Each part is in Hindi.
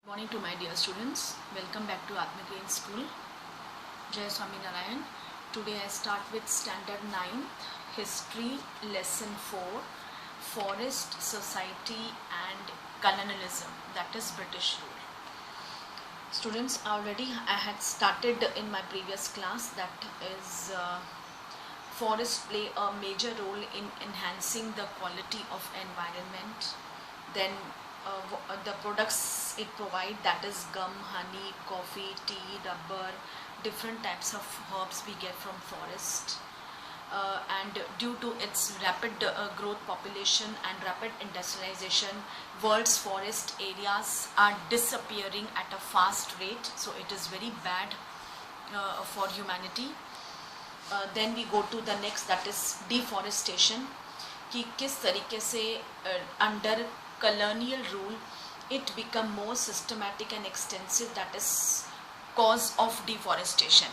Morning to my dear students. Welcome back to Atmic Green School. Jai Swami Narayan. Today I start with Standard 9, History, Lesson 4, Forest, Society and Colonialism, that is British rule. Students, already I had started in my previous class, that is forests play a major role in enhancing the quality of environment. Then the products it provide, that is gum, honey, coffee, tea, rubber, different types of herbs we get from forest. And due to its rapid growth population and rapid industrialization, world's forest areas are disappearing at a fast rate, so it is very bad for humanity. Then we go to the next, that is deforestation, कि किस तरीके से under colonial rule it become more systematic and extensive, that is cause of deforestation.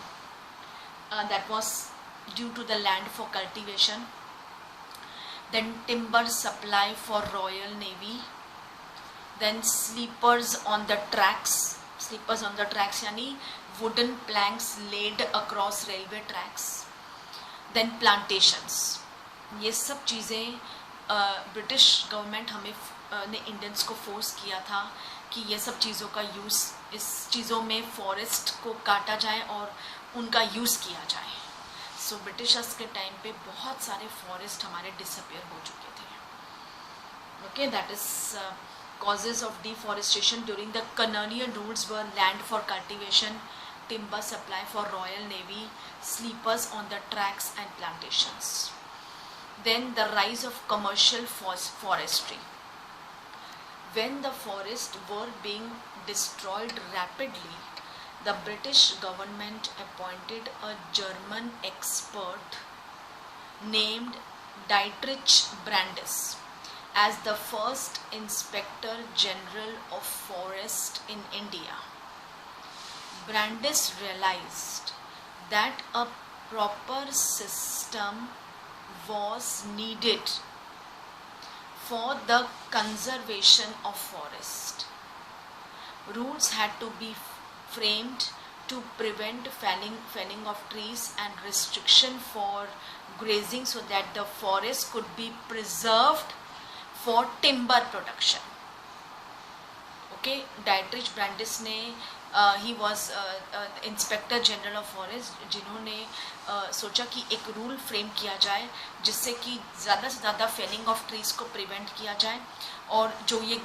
That was due to the land for cultivation. Then timber supply for Royal Navy. Then sleepers on the tracks यानी wooden planks laid across railway tracks. Then plantations. ये सब चीज़ें ब्रिटिश गवर्नमेंट हमें ने इंडियंस को फोर्स किया था कि ये सब चीज़ों का यूज़, इस चीज़ों में फॉरेस्ट को काटा जाए और उनका यूज़ किया जाए. सो ब्रिटिशर्स के टाइम पे बहुत सारे फॉरेस्ट हमारे डिसअपियर हो चुके थे. Okay, that is causes of deforestation during the colonial rules were land for cultivation, timber supply for Royal Navy, sleepers on the tracks and plantations. Then the rise of commercial forestry. When the forests were being destroyed rapidly, the British government appointed a German expert named Dietrich Brandis as the first Inspector General of Forest in India. Brandis realized that a proper system was needed for the conservation of forest. Rules had to be framed to prevent felling of trees and restriction for grazing so that the forest could be preserved for timber production. Okay, Dietrich Brandis ने he was inspector general of forest, जिन्होंने सोचा कि एक रूल फ्रेम किया जाए जिससे कि ज़्यादा से ज़्यादा फेलिंग ऑफ ट्रीज़ को प्रिवेंट किया जाए और जो ये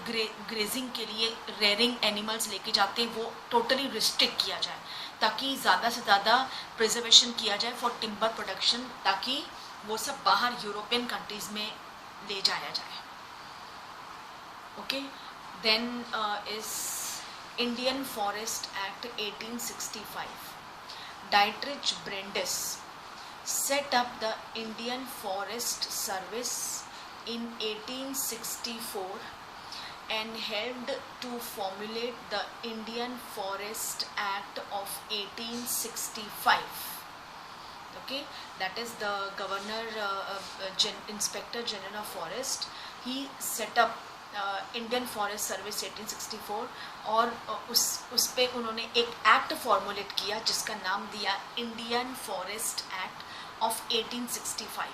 ग्रेजिंग के लिए रेयरिंग एनिमल्स लेके जाते हैं वो टोटली रिस्ट्रिक्ट किया जाए ताकि ज़्यादा से ज़्यादा प्रिजर्वेशन किया जाए फॉर टिम्बर प्रोडक्शन, ताकि वो सब बाहर यूरोपियन कंट्रीज़ में ले जाया जाए. Okay, then is Indian Forest Act 1865. Dietrich Brandis set up the Indian Forest Service in 1864 and helped to formulate the Indian Forest Act of 1865. Okay, that is the Governor Inspector General of Forest. He set up Indian forest service 1864 और उस पे उन्होंने एक एक्ट फॉर्मुलेट किया जिसका नाम दिया इंडियन फॉरेस्ट एक्ट ऑफ 1865.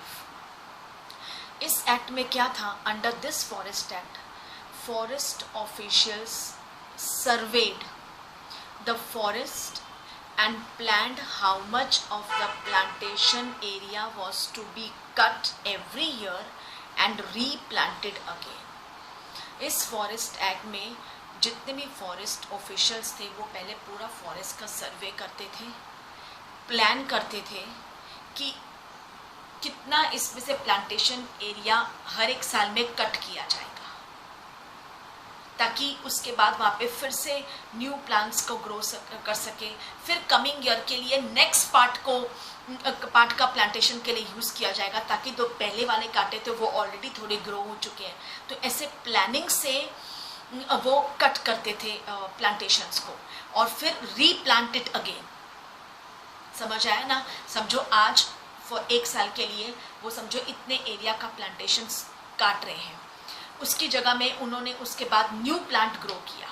इस एक्ट में क्या था? Under this forest act, forest officials served the forest and planned how much of the plantation area was to be cut every year and replanted again. इस फॉरेस्ट एक्ट में जितने भी फॉरेस्ट ऑफिशियल्स थे वो पहले पूरा फॉरेस्ट का सर्वे करते थे, प्लान करते थे कि कितना इसमें से प्लांटेशन एरिया हर एक साल में कट किया जाएगा ताकि उसके बाद वहाँ पे फिर से न्यू प्लांट्स को ग्रो कर सके, फिर कमिंग ईयर के लिए नेक्स्ट पार्ट का प्लांटेशन के लिए यूज़ किया जाएगा ताकि जो पहले वाले काटे थे वो ऑलरेडी थोड़े ग्रो हो चुके हैं. तो ऐसे प्लानिंग से वो कट करते थे प्लांटेशंस को और फिर रीप्लांटेड अगेन. समझ आया ना? समझो आज फॉर एक साल के लिए वो समझो इतने एरिया का प्लांटेशंस काट रहे हैं, उसकी जगह में उन्होंने उसके बाद न्यू प्लांट ग्रो किया.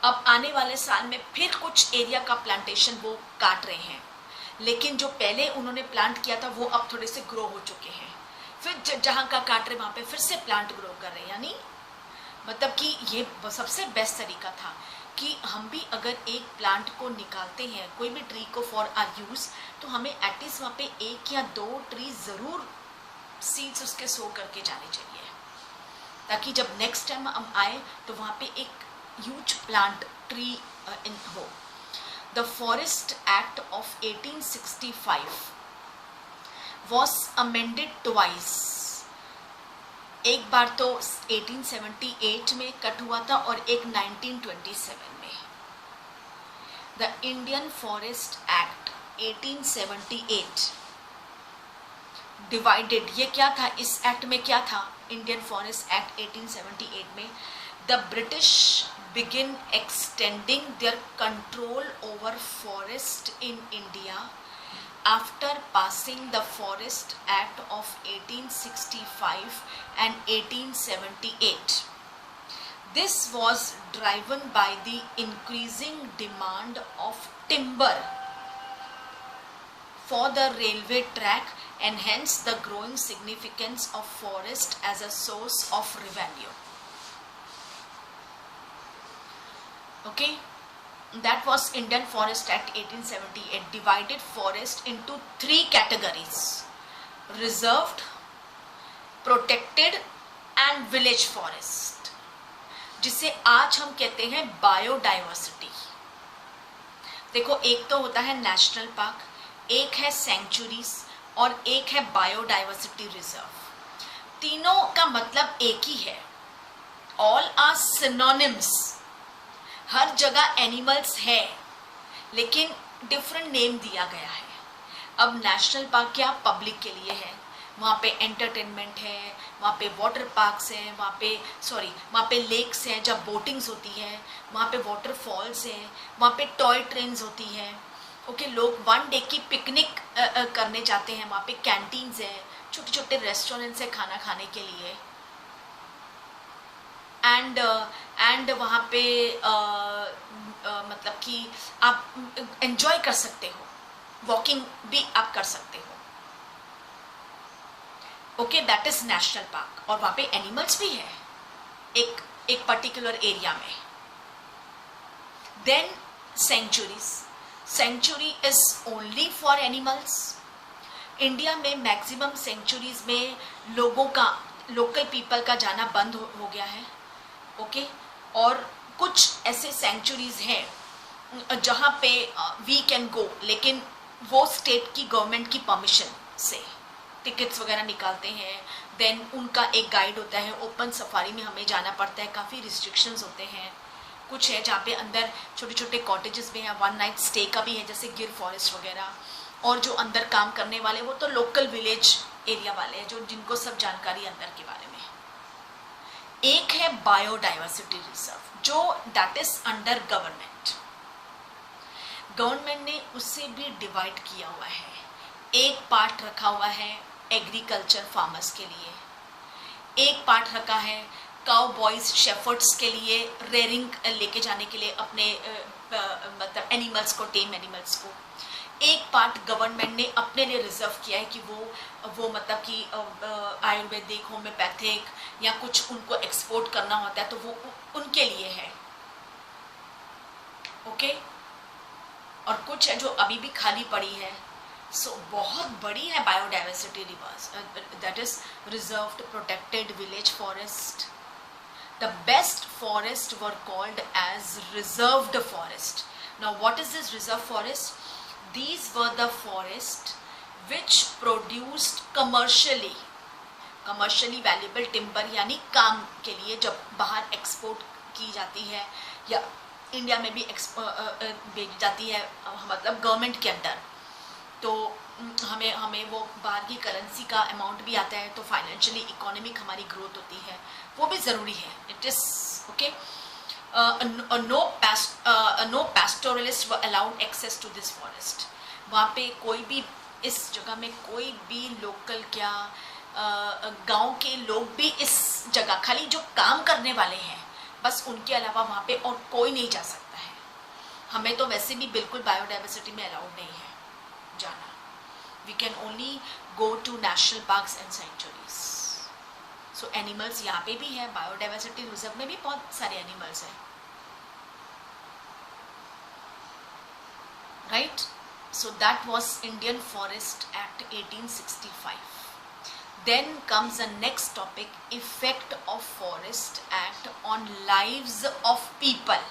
अब आने वाले साल में फिर कुछ एरिया का प्लांटेशन वो काट रहे हैं, लेकिन जो पहले उन्होंने प्लांट किया था वो अब थोड़े से ग्रो हो चुके हैं, फिर जहां का काट रहे वहां पे फिर से प्लांट ग्रो कर रहे हैं। यानी मतलब कि ये सबसे बेस्ट तरीका था कि हम भी अगर एक प्लांट को निकालते हैं, कोई भी ट्री को फॉर आर यूज, तो हमें एटलीस्ट वहाँ पे 1 या 2 ट्री ज़रूर सीड्स उसके सो करके जाने चाहिए, ताकि जब नेक्स्ट टाइम हम आए तो वहाँ पे एक ह्यूज प्लांट ट्री इन हो। The forest act of 1865 was amended twice. एक बार तो 1878 में कट हुआ था और एक 1927 में। The Indian forest act 1878 divided, ये क्या था, इस एक्ट में क्या था, इंडियन फॉरेस्ट एक्ट 1878 में the British begin extending their control over forest in India after passing the Forest Act of 1865 and 1878. This was driven by the increasing demand of timber for the railway track and hence the growing significance of forest as a source of revenue. Okay. That was Indian Forest Act 1878, divided forest into 3 categories: reserved, protected and village forest, जिसे आज हम कहते हैं बायोडाइवर्सिटी। देखो, एक तो होता है नेशनल पार्क, एक है सेंचुरीज और एक है बायोडाइवर्सिटी रिजर्व। तीनों का मतलब एक ही है, ऑल आर सिनोनिम्स। हर जगह एनिमल्स है लेकिन डिफरेंट नेम दिया गया है। अब नेशनल पार्क क्या पब्लिक के लिए है, वहाँ पे एंटरटेनमेंट है, वहाँ पे वाटर पार्क्स हैं, वहाँ पे लेक्स हैं जब बोटिंग्स होती है, वहाँ पे वाटरफॉल्स हैं, वहाँ पे टॉय ट्रेन्स होती हैं। ओके, लोग 1 डे की पिकनिक करने जाते हैं, वहाँ पे कैंटीन्स हैं, छोटे छोटे रेस्टोरेंट्स हैं खाना खाने के लिए। एंड वहाँ पे मतलब कि आप एंजॉय कर सकते हो, वॉकिंग भी आप कर सकते हो। Okay, that is national park. और वहाँ पे एनिमल्स भी है एक पर्टिकुलर एरिया में। Then sanctuary is only for animals. India में मैक्सिमम सेंचुरीज में लोकल पीपल का जाना बंद हो गया है। ओके, और कुछ ऐसे सेंचुरीज हैं जहाँ पे वी कैन गो, लेकिन वो स्टेट की गवर्नमेंट की परमिशन से टिकट्स वगैरह निकालते हैं। देन उनका एक गाइड होता है, ओपन सफारी में हमें जाना पड़ता है, काफ़ी रिस्ट्रिक्शंस होते हैं। कुछ है जहाँ पे अंदर छोटे छोटे कॉटेजेस भी हैं, 1 नाइट स्टे का भी है, जैसे गिर फॉरेस्ट वगैरह। और जो अंदर काम करने वाले वो तो लोकल विलेज एरिया वाले हैं, जिनको सब जानकारी अंदर के बारे में। एक है बायोडाइवर्सिटी रिजर्व, जो दैट इज अंडर गवर्नमेंट ने उससे भी डिवाइड किया हुआ है। एक पार्ट रखा हुआ है एग्रीकल्चर फार्मर्स के लिए, एक पार्ट रखा है काउ बॉयज शेफर्ड्स के लिए, रेयरिंग लेके जाने के लिए अपने मतलब एनिमल्स को, टेम एनिमल्स को। एक पार्ट गवर्नमेंट ने अपने लिए रिजर्व किया है कि वो मतलब कि आयुर्वेदिक, होम्योपैथिक या कुछ उनको एक्सपोर्ट करना होता है तो वो उनके लिए है। ओके, और कुछ है जो अभी भी खाली पड़ी है। सो बहुत बड़ी है biodiversity reserves, that is reserved, protected, village forest. The best forest were called as reserved forest. Now what is this reserve forest? These were the forests which produced commercially valuable timber, यानी काम के लिए जब बाहर एक्सपोर्ट की जाती है या इंडिया में भी भेजी जाती है, मतलब गवर्नमेंट के अंडर, तो हमें वो बाहर की करेंसी का अमाउंट भी आता है, तो फाइनेंशियली इकोनॉमिक हमारी ग्रोथ होती है, वो भी ज़रूरी है। It is okay. no pastoralists were allowed access to this forest. वहाँ पे कोई भी, इस जगह में कोई भी लोकल गांव के लोग भी इस जगह, खाली जो काम करने वाले हैं बस उनके अलावा वहाँ पे और कोई नहीं जा सकता है। हमें तो वैसे भी बिल्कुल बायोडाइवर्सिटी में अलाउड नहीं है जाना। We can only go to national parks and sanctuaries. So animals यहाँ पे भी है, बायोडाइवर्सिटी रिजर्व में भी बहुत सारे एनिमल्स हैं, right. So that was Indian forest act 1865. Then comes the next topic, effect of Forest Act on lives of people.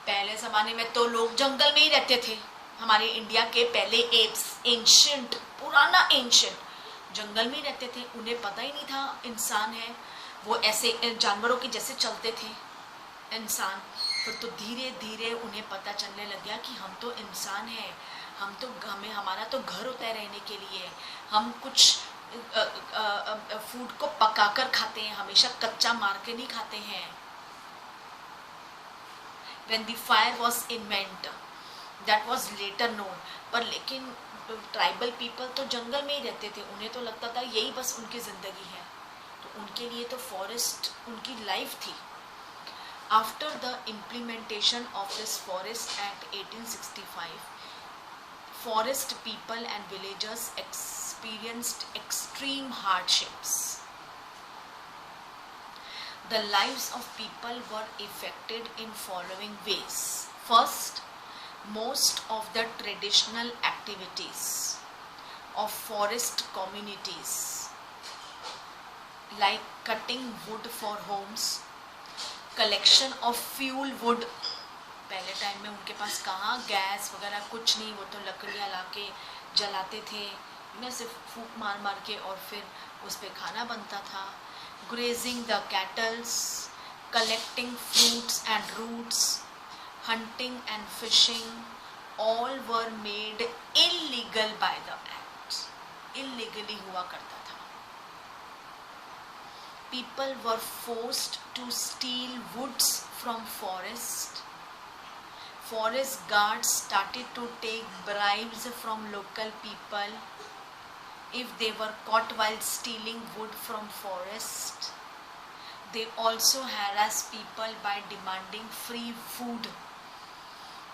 पहले ज़माने में तो लोग जंगल में ही रहते थे। हमारे इंडिया के पहले एप्स, एंशियंट, पुराना एंशियंट जंगल में ही रहते थे। उन्हें पता ही नहीं था इंसान है, वो ऐसे जानवरों के जैसे चलते थे इंसान। फिर तो धीरे धीरे उन्हें पता चलने लग गया कि हम तो इंसान हैं, हमें हमारा तो घर होता है रहने के लिए, हम कुछ फूड को पकाकर खाते हैं, हमेशा कच्चा मार के नहीं खाते हैं। When the fire was invented, that was later known. पर लेकिन ट्राइबल पीपल तो जंगल में ही रहते थे, उन्हें तो लगता था यही बस उनकी ज़िंदगी है, तो उनके लिए तो फॉरेस्ट उनकी लाइफ थी। After the implementation of this forest act 1865, forest people and villagers experienced extreme hardships. The lives of people were affected in following ways. First, most of the traditional activities of forest communities, like cutting wood for homes, collection of fuel wood, पहले टाइम में उनके पास कहाँ गैस वगैरह कुछ नहीं, वो तो लकड़ियाँ ला के जलाते थे ना, सिर्फ फूंक मार मार के, और फिर उस पर खाना बनता था। Grazing the cattles, collecting fruits and roots, hunting and fishing, all were made illegal by the act. Illegally हुआ करता था। People were forced to steal woods from forest. Forest guards started to take bribes from local people if they were caught while stealing wood from forest. They also harassed people by demanding free food.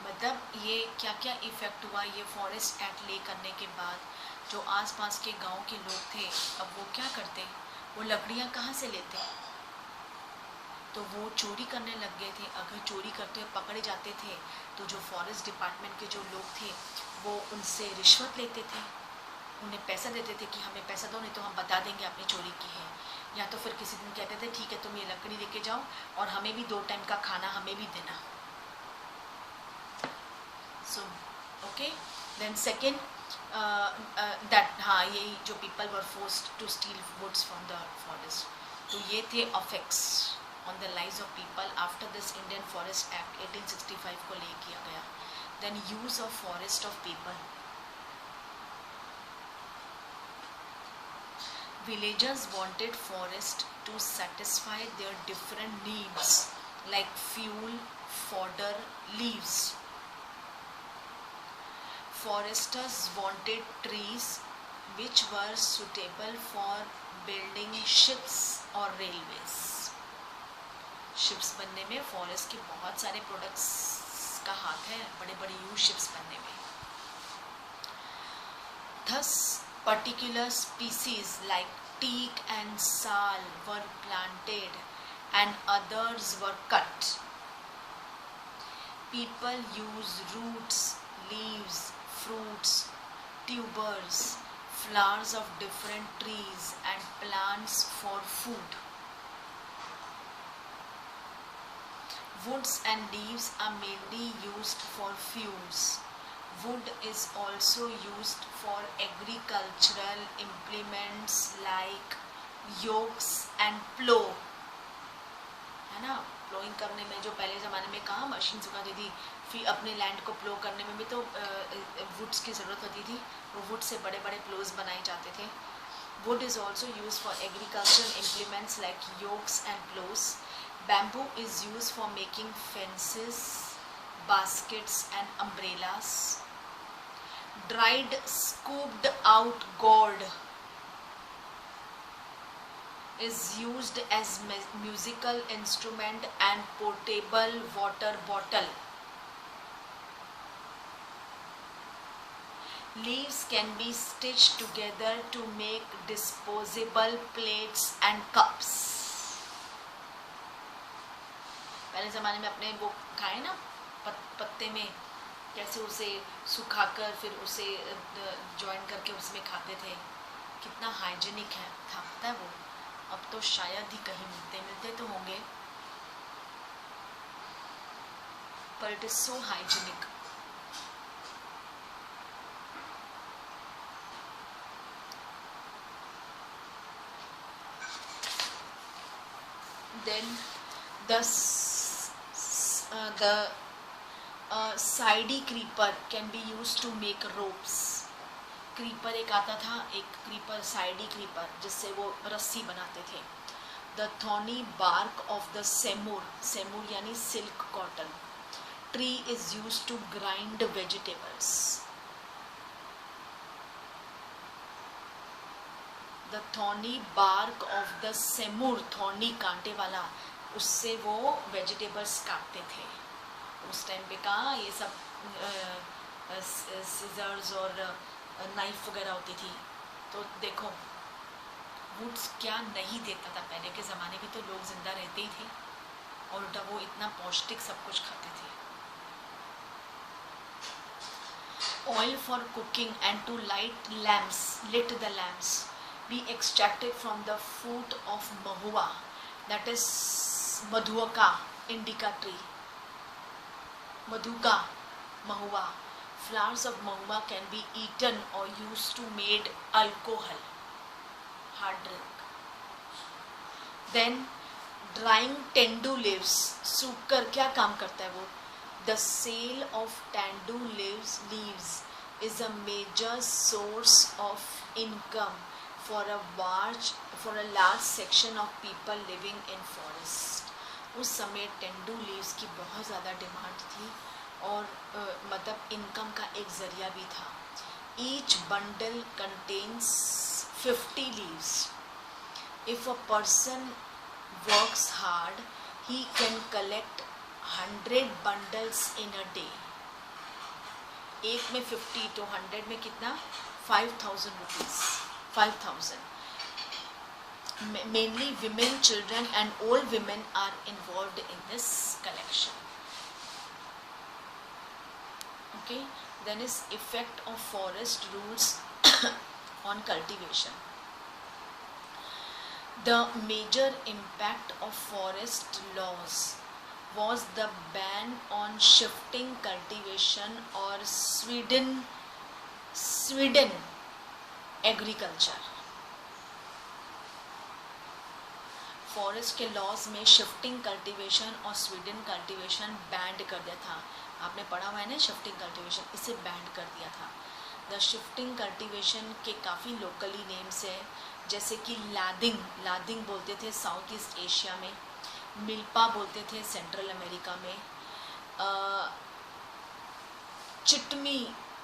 मतलब ये क्या क्या इफ़ेक्ट हुआ ये फॉरेस्ट एक्ट ले करने के बाद। जो आसपास के गांव के लोग थे, अब वो क्या करते, वो लकड़ियाँ कहाँ से लेते, तो वो चोरी करने लग गए थे। अगर चोरी करते हुए पकड़े जाते थे तो जो फॉरेस्ट डिपार्टमेंट के जो लोग थे वो उनसे रिश्वत लेते थे, उन्हें पैसा देते थे कि हमें पैसा दो नहीं तो हम बता देंगे आपने चोरी की है, या तो फिर किसी दिन कहते थे ठीक है तुम ये लकड़ी लेके जाओ और हमें भी 2 टाइम का खाना हमें भी देना। So okay, then second that, हाँ यही जो people were forced to steal woods from the forest, तो ये थे affects on the lives of people after this Indian Forest Act 1865 को ले किया गया। Then use of forest of people. Villagers wanted forest to satisfy their different needs like fuel, fodder, leaves. Foresters wanted trees which were suitable for building ships or railways. Ships बनने में फॉरेस्ट के बहुत सारे प्रोडक्ट्स का हाथ है, बड़े बड़े ह्यूज शिप्स बनने में। Thus, particular species like teak and sal were planted and others were cut. People use roots, leaves, fruits, tubers, flowers of different trees and plants for food. Woods and leaves are mainly used for fuels. Wood is also used for agricultural implements like yokes and plow. है ना, प्लोइंग करने में जो पहले ज़माने में कहाँ मशीन्स उगाती थी, फिर अपने लैंड को प्लो करने में भी तो वुड्स की ज़रूरत होती थी, वो वुड से बड़े बड़े प्लोज बनाए जाते थे। Wood is also used for agricultural implements like yokes and plows. Bamboo is used for making fences, baskets and umbrellas. Dried, scooped out gourd is used as musical instrument and portable water bottle. Leaves can be stitched together to make disposable plates and cups. पहले ज़माने में अपने वो खाए ना पत्ते में, कैसे उसे सुखाकर फिर उसे जॉइन करके उसमें खाते थे. कितना हाइजीनिक है था पता है वो. अब तो शायद ही कहीं मिलते तो होंगे, पर it is so hygienic. Then the साइडी creeper can be use to make ropes. Creeper एक आता था, एक क्रीपर साइडी क्रीपर, जिससे वो रस्सी बनाते थे. The thorny bark of the सेमूर, सेमूर यानी silk cotton tree is use to grind vegetables. The thorny bark of the सेमूर, थॉर्नी कांटे वाला, उससे वो वेजिटेबल्स काटते थे. उस टाइम पे कहाँ ये सब सीजर्स और नाइफ वगैरह होती थी. तो देखो वुड्स क्या नहीं देता था पहले के ज़माने में. तो लोग ज़िंदा रहते ही थे और उल्टा वो इतना पौष्टिक सब कुछ खाते थे. Oil for cooking and to light lamps, lit the lamps be extracted from the fruit of mahua, that is madhuaka indica tree. Madhuka, mahua. Flowers of mahua can be eaten or used to made alcohol, hard drink. Then drying tendu leaves, सूख कर क्या काम करता है वो? The sale of tendu leaves is a major source of income for a large section of people living in forest. उस समय टेंडू लीव्स की बहुत ज़्यादा डिमांड थी और मतलब इनकम का एक ज़रिया भी था. Each bundle contains 50 leaves. If a person works hard he can collect 100 bundles in a day. एक में 50 तो 100 में कितना? 5,000 rupees. 5,000. Mainly women, children and old women are involved in this collection. Okay, then is effect of forest rules on cultivation. The major impact of forest laws was the ban on shifting cultivation or Sweden agriculture. Forest के लॉज में शिफ्टिंग कल्टीवेशन और स्वीडन कल्टीवेशन बैंड कर दिया था. आपने पढ़ा हुआ है ना शिफ्टिंग कल्टीवेशन, इसे बैंड कर दिया था. द शिफ्टिंग कल्टीवेशन के काफ़ी लोकली नेम्स हैं, जैसे कि लादिंग बोलते थे साउथ ईस्ट एशिया में. मिल्पा बोलते थे सेंट्रल अमेरिका में.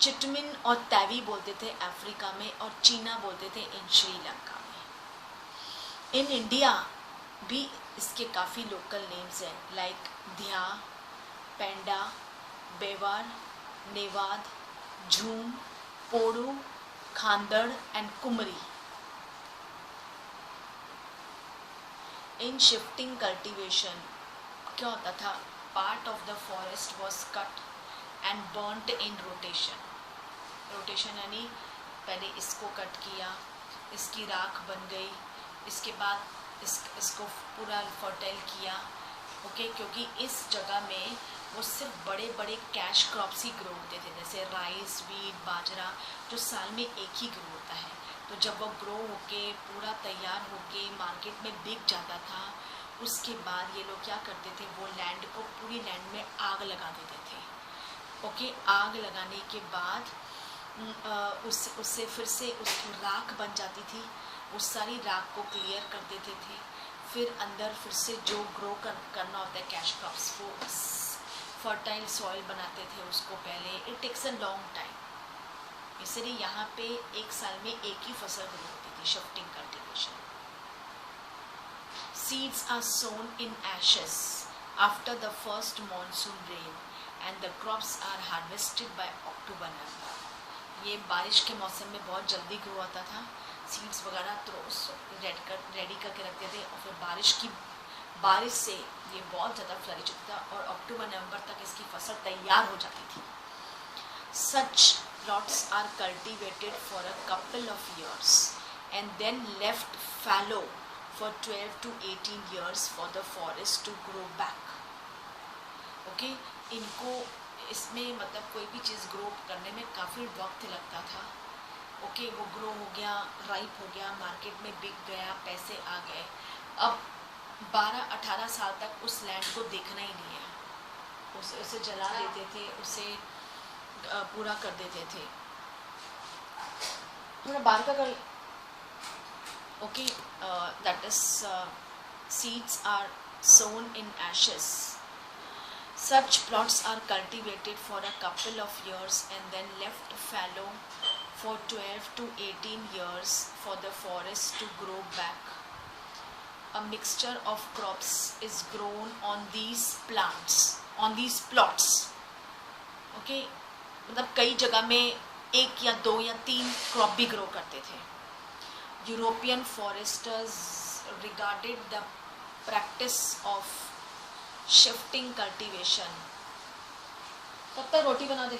चिटमिन और तैवी बोलते थे अफ्रीका में. और चीना बोलते थे इन श्रीलंका में. इन इंडिया भी इसके काफ़ी लोकल नेम्स हैं, लाइक ध्या, पेंडा, बेवार, नेवाद, झूम, Podu, खांदड़ and कुमरी. In shifting cultivation क्या होता था? Part of the forest was cut and burned in rotation. Rotation यानी पहले इसको कट किया, इसकी राख बन गई, इसके बाद इसको पूरा फर्टाइल किया. ओके, क्योंकि इस जगह में वो सिर्फ बड़े बड़े कैश क्रॉप्स ही ग्रो होते थे, जैसे राइस, वीट, बाजरा, जो साल में एक ही ग्रो होता है. तो जब वो ग्रो होके पूरा तैयार होके मार्केट में बिक जाता था, उसके बाद ये लोग क्या करते थे, वो लैंड को, पूरी लैंड में आग लगा देते थे. ओके, आग लगाने के बाद उससे फिर से उसकी राख बन जाती थी. उस सारी राख को क्लियर कर देते थे. फिर अंदर फिर से जो ग्रो करना होता है कैश क्रॉप्स, वो फर्टाइल सॉइल बनाते थे उसको पहले. It takes a long time. इसलिए यहाँ पे एक साल में एक ही फसल ग्रो होती थी. Shifting cultivation. Seeds are sown in ashes after the first monsoon rain and the crops are harvested by October November. ये बारिश के मौसम में बहुत जल्दी ग्रो होता था. सीड्स वगैरह रेडी करके रखते थे और फिर बारिश से ये बहुत ज़्यादा फ्लरिश होता था और अक्टूबर नवंबर तक इसकी फसल तैयार हो जाती थी. Such plots are cultivated for a couple of years and then left fallow for 12 to 18 years for the forest to grow back. Okay, इनको इसमें मतलब कोई भी चीज़ ग्रो करने में काफ़ी वक्त लगता था. ओके, वो ग्रो हो गया, राइप हो गया, मार्केट में बिक गया, पैसे आ गए. अब 12-18 साल तक उस लैंड को देखना ही नहीं है. उसे जला देते थे, उसे पूरा कर देते थे. थोड़ा बाहर का कर. Okay, that is seeds are sown in ashes. Such plots are cultivated for a couple of years and then left fallow for 12 to 18 years for the forest to grow back. A mixture of crops is grown on these plots. Okay, मतलब कई जगह में 1 या 2 या 3 क्रॉप भी ग्रो करते थे. European foresters regarded the practice of shifting cultivation, तब तक रोटी बना दे,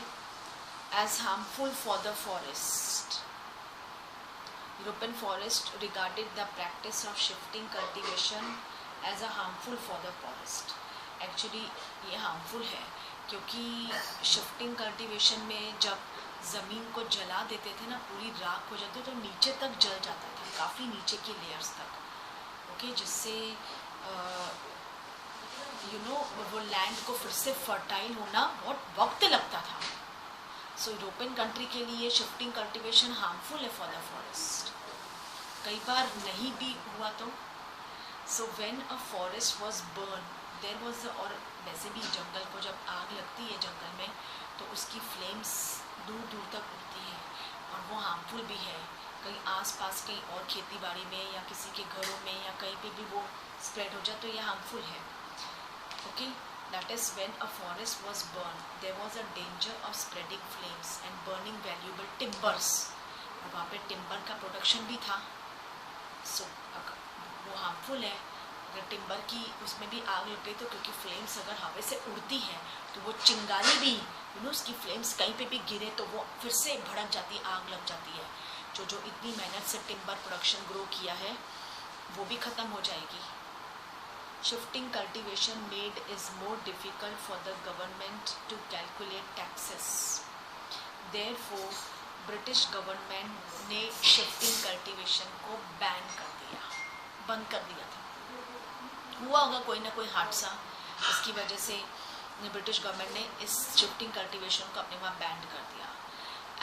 as harmful for the forest. European forest regarded the practice of shifting cultivation as a harmful for the forest. Actually ये harmful है क्योंकि shifting cultivation में जब ज़मीन को जला देते थे ना, पूरी राख हो जाती तो नीचे तक जल जाता था, काफ़ी नीचे की लेयर्स तक. ओके, जिससे वो लैंड को फिर से फर्टाइल होना बहुत वक्त लगता था. सो यूरोपियन कंट्री के लिए शिफ्टिंग कल्टीवेशन हार्मफुल है फॉर द फॉरेस्ट. कई बार नहीं भी हुआ तो. So when a forest was burn there was, और वैसे भी जंगल को जब आग लगती है जंगल में तो उसकी फ्लेम्स दूर दूर तक उड़ती है और वो हार्मफुल भी है. कहीं आसपास कहीं और खेती बाड़ी में या किसी के घरों में या कहीं पे भी वो स्प्रेड हो जाए तो ये हार्मफुल है. Okay, that is when a forest was burn there was a danger of spreading flames and burning valuable timbers. और वहाँ पे टिम्बर का प्रोडक्शन भी था. सो वो हार्मफुल है. अगर टिम्बर की उसमें भी आग लग गई तो, क्योंकि फ्लेम्स अगर हवा से उड़ती हैं तो वो चिंगारी भी उसकी फ्लेम्स कहीं पे भी गिरे तो वो फिर से भड़क जाती है, आग लग जाती है. जो इतनी मेहनत से टिम्बर प्रोडक्शन ग्रो किया है वो भी ख़त्म हो जाएगी. Shifting cultivation made is more difficult for the government to calculate taxes. Therefore, British government ने shifting cultivation को बंद कर दिया था. हुआ होगा कोई ना कोई हादसा, इसकी वजह से ब्रिटिश गवर्नमेंट ने इस शिफ्टिंग कल्टीवेशन को अपने वहाँ बैन कर दिया.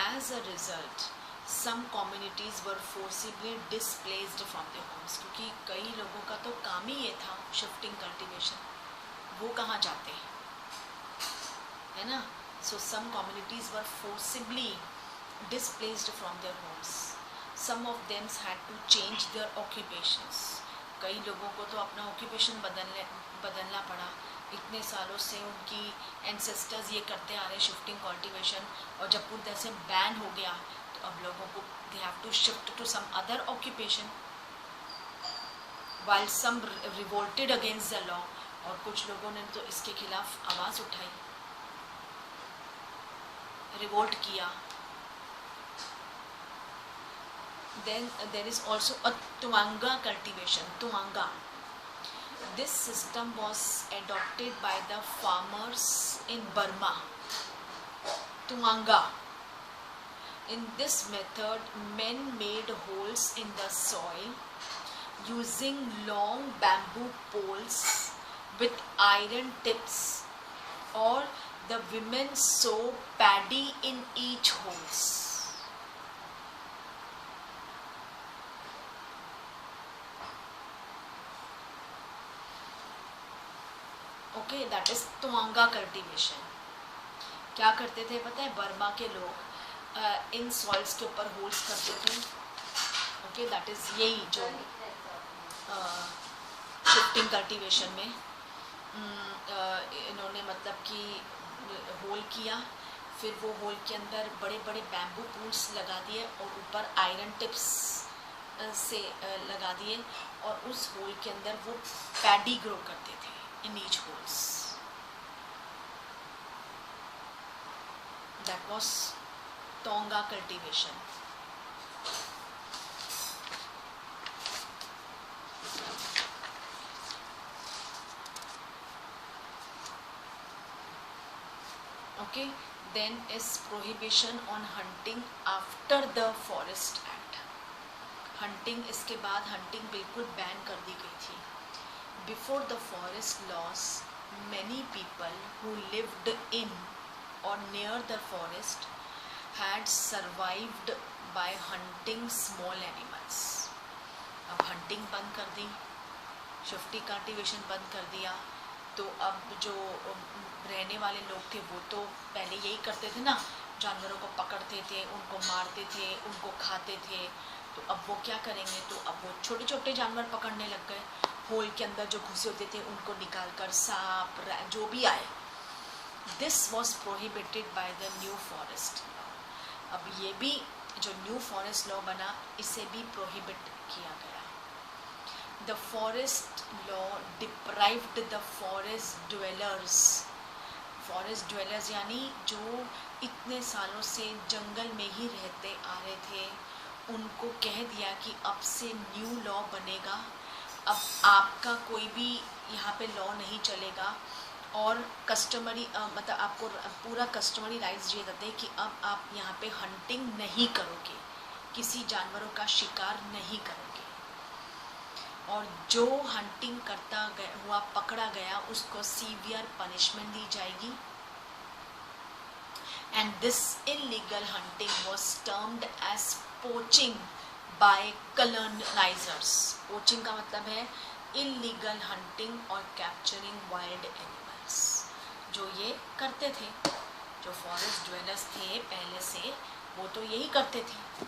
As a result, some communities were forcibly displaced from their homes. क्योंकि कई लोगों का तो काम ही ये था शिफ्टिंग कल्टीवेशन, वो कहाँ जाते हैं, है ना. So some communities were forcibly displaced from their homes. Some of them had to change their occupations. कई लोगों को तो अपना ऑक्यूपेशन बदलना पड़ा. इतने सालों से उनकी एंसेस्टर्स ये करते आ रहे शिफ्टिंग कल्टीवेशन, और जब पूरी तरह से बैन हो गया तो अब लोगों को they have to shift to some other occupation. While some revolted against the law, और कुछ लोगों ने तो इसके खिलाफ आवाज़ उठाई, रिवोल्ट किया. Then there is also a Tuanga cultivation. Tuanga. This system was adopted by the farmers in Burma. Tuanga. In this method, men made holes in the soil using long bamboo poles with iron tips, or the women sow paddy in each holes. Okay, that is taungya cultivation. क्या करते थे पता है, बर्मा के लोग इन सॉइल्स के ऊपर होल्स करते थे. ओके, दैट इज यही जो शिफ्टिंग कल्टीवेशन में इन्होंने मतलब कि होल किया, फिर वो होल के अंदर बड़े बड़े बैम्बू पूल्स लगा दिए और ऊपर आयरन टिप्स से लगा दिए, और उस होल के अंदर वो पैडी ग्रो करते थे in each holes. That was tonga cultivation. Okay, then is prohibition on hunting after the Forest Act. Hunting इसके बाद hunting बिल्कुल बैन कर दी गई थी. Before the forest laws, many people who lived in or near the forest had survived by hunting small animals. अब hunting बंद कर दी, शिफ्टिंग कल्टीवेशन बंद कर दिया, तो अब जो रहने वाले लोग थे वो तो पहले यही करते थे ना, जानवरों को पकड़ते थे, उनको मारते थे, उनको खाते थे. तो अब वो क्या करेंगे, तो अब वो छोटे छोटे जानवर पकड़ने लग गए. होल के अंदर जो घुसे होते थे उनको निकाल कर सांप जो भी आए. This was prohibited by the new forest law. अब ये भी जो न्यू फॉरेस्ट लॉ बना, इसे भी प्रोहिबिट किया गया. The forest law deprived the forest dwellers. Forest dwellers यानी जो इतने सालों से जंगल में ही रहते आ रहे थे, उनको कह दिया कि अब से न्यू लॉ बनेगा, अब आपका कोई भी यहाँ पे लॉ नहीं चलेगा, और कस्टमरी मतलब आपको पूरा कस्टमरी राइट्स दिए जाते हैं कि अब आप यहाँ पे हंटिंग नहीं करोगे, किसी जानवरों का शिकार नहीं करोगे, और जो हंटिंग करता हुआ पकड़ा गया उसको सीवियर पनिशमेंट दी जाएगी. And this illegal hunting was termed as poaching by colonisers. Poaching का मतलब है इलीगल हंटिंग और कैप्चरिंग वाइल्ड एनिमल्स. जो ये करते थे, जो फॉरेस्ट ड्वेलर्स थे पहले से, वो तो यही करते थे.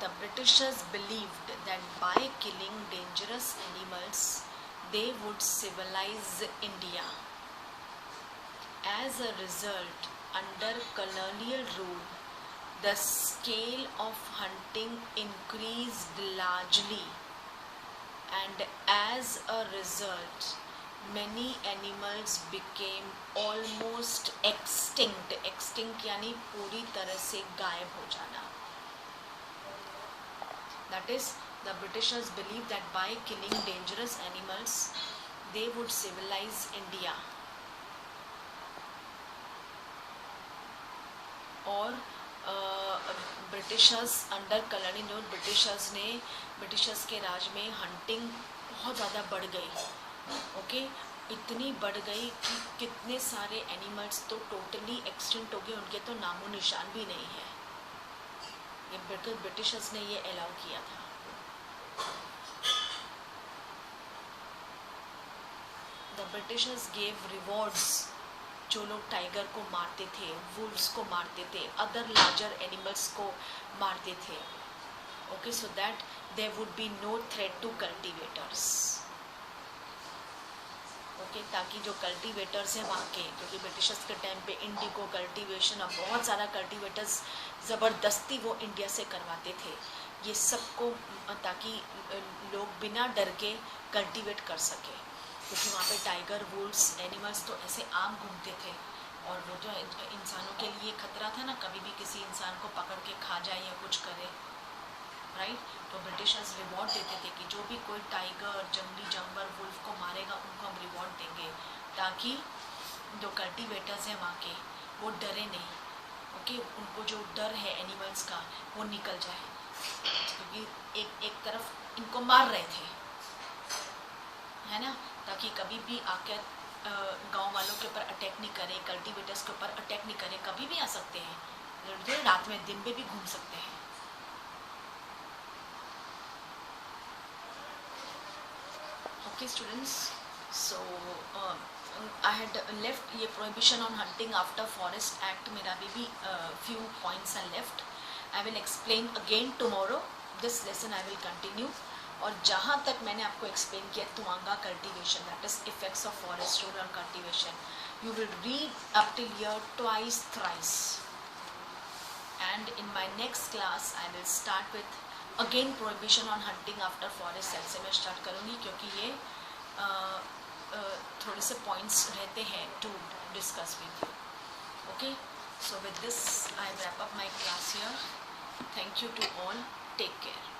The Britishers believed that by killing dangerous animals, they would civilize India. As a result, under colonial rule, the scale of hunting increased largely, and as a result, many animals became almost extinct. Extinct यानी पूरी तरह से गायब हो जाना. That is, the Britishers believed that by killing dangerous animals, they would civilize India. और ब्रिटिशर्स अंडर कॉलोनियल ब्रिटिशर्स के राज में हंटिंग बहुत ज़्यादा बढ़ गई. ओके, इतनी बढ़ गई कि कितने सारे एनिमल्स तो टोटली एक्सटिंक्ट हो गए, उनके तो नामो निशान भी नहीं है. ये ब्रिटिशर्स ने ये अलाउ किया था. The Britishers gave rewards. जो लोग टाइगर को मारते थे, वुल्व्स को मारते थे, अदर लार्जर एनिमल्स को मारते थे. Okay, so that there would be no threat to cultivators. Okay, ताकि जो कल्टीवेटर्स हैं वहाँ के, क्योंकि ब्रिटिशर्स के टाइम पे इंडिगो कल्टीवेशन और बहुत सारा कल्टीवेटर्स ज़बरदस्ती वो इंडिया से करवाते थे, ये सबको ताकि लोग बिना डर के कल्टीवेट कर सके, क्योंकि वहाँ पे टाइगर वुल्व्स एनिमल्स तो ऐसे आम घूमते थे, और वो तो इंसानों के लिए खतरा था ना, कभी भी किसी इंसान को पकड़ के खा जाए या कुछ करे, राइट. तो ब्रिटिशर्स रिवॉर्ड देते थे कि जो भी कोई टाइगर, जंगली जानवर, वुल्फ को मारेगा उनको हम रिवॉर्ड देंगे, ताकि जो कल्टीवेटर्स हैं वहाँ के वो डरे नहीं. ओके, उनको जो डर है एनिमल्स का वो निकल जाए, क्योंकि एक तरफ इनको मार रहे थे, है ना, ताकि कभी भी आकर गांव वालों के ऊपर अटैक नहीं करे, कल्टीवेटर्स के ऊपर अटैक नहीं करे. कभी भी आ सकते हैं, रात में दिन में भी घूम सकते हैं. Okay students, so I had left ये prohibition on hunting after forest act. मेरा अभी भी few points are left. I will explain again tomorrow this lesson I will continue. और जहाँ तक मैंने आपको एक्सप्लेन किया taungya cultivation, that is effects of forest rule on cultivation, you will read up till here twice, thrice. And in my next class I will start with again prohibition on hunting after forest sale से मैं start करूँगी, क्योंकि ये थोड़े से points रहते हैं to discuss with you. Okay, so with this I wrap up my class here. Thank you to all. Take care.